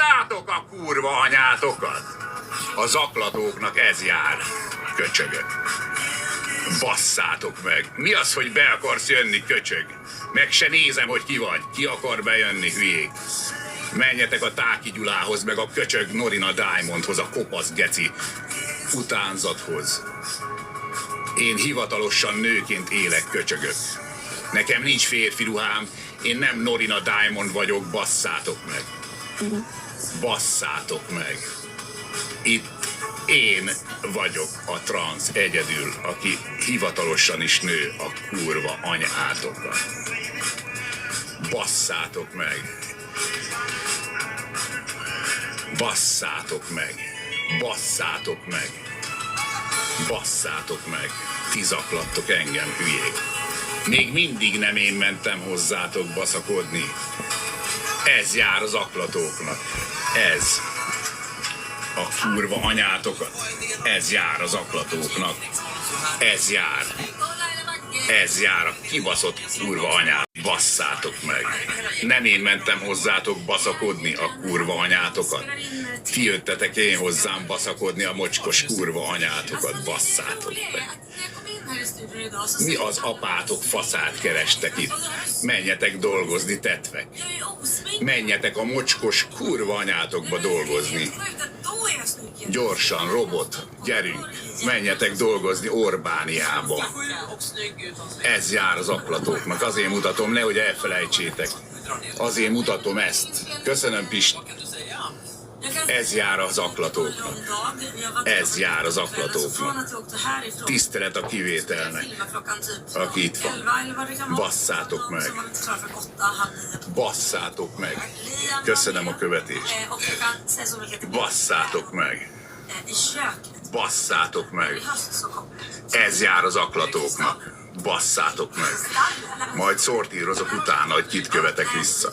Láttátok a kurva anyátokat? A zaklatóknak ez jár, köcsögök. Basszátok meg! Mi az, hogy be akarsz jönni, köcsög? Meg se nézem, hogy ki vagy. Ki akar bejönni, hülyék? Menjetek a Táki Gyulához, meg a köcsög Norina Diamondhoz, a kopasz geci utánzathoz. Én hivatalosan nőként élek, köcsögök. Nekem nincs férfi ruhám, én nem Norina Diamond vagyok, basszátok meg. Basszátok meg. Itt én vagyok a transz egyedül, aki hivatalosan is nő a kurva anyátokat. Basszátok meg. Basszátok meg. Basszátok meg. Basszátok meg. Ti zaklattok engem, hülyék. Még mindig nem én mentem hozzátok baszakodni. Ez jár az zaklatóknak. Ez. A kurva anyátokat. Ez jár az zaklatóknak. Ez jár. Ez jár a kibaszott kurva anyát. Basszátok meg. Nem én mentem hozzátok baszakodni a kurva anyátokat. Ti jöttetek én hozzám baszakodni a mocskos kurva anyátokat. Basszátok meg. Mi az apátok faszát kerestek itt? Menjetek dolgozni, tetvek. Menjetek a mocskos kurva anyátokba dolgozni. Gyorsan, robot, gyerünk. Menjetek dolgozni Orbániába. Ez jár az aklatóknak. Azért mutatom, nehogy elfelejtsétek. Azért mutatom ezt. Köszönöm, Pisti. Ez jár az aklatóknak. Ez jár az aklatóknak. Tisztelet a kivételnek. Aki itt van. Basszátok meg. Basszátok meg. Köszönöm a követést. Basszátok meg. Basszátok meg. Ez jár az aklatóknak. Basszátok meg. Majd szortírozok utána, hogy kit követek vissza.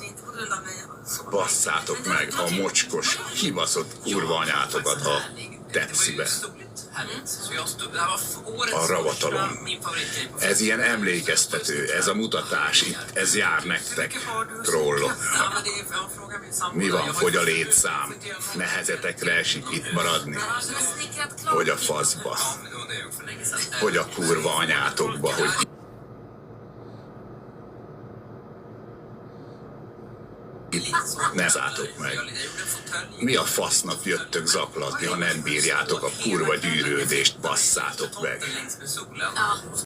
Basszátok meg a mocskos, kibaszott kurva anyátokat a tepszibe. A ravatalon. Ez ilyen emlékeztető, ez a mutatás itt, ez jár nektek, trollok. Mi van, fogy a létszám? Nehezetekre esik itt maradni? Hogy a faszba? Hogy a kurva anyátokba, hogy... Ne szálltok meg. Mi a fasznak jöttök zaklatni, ha nem bírjátok a kurva gyűrődést, basszátok meg.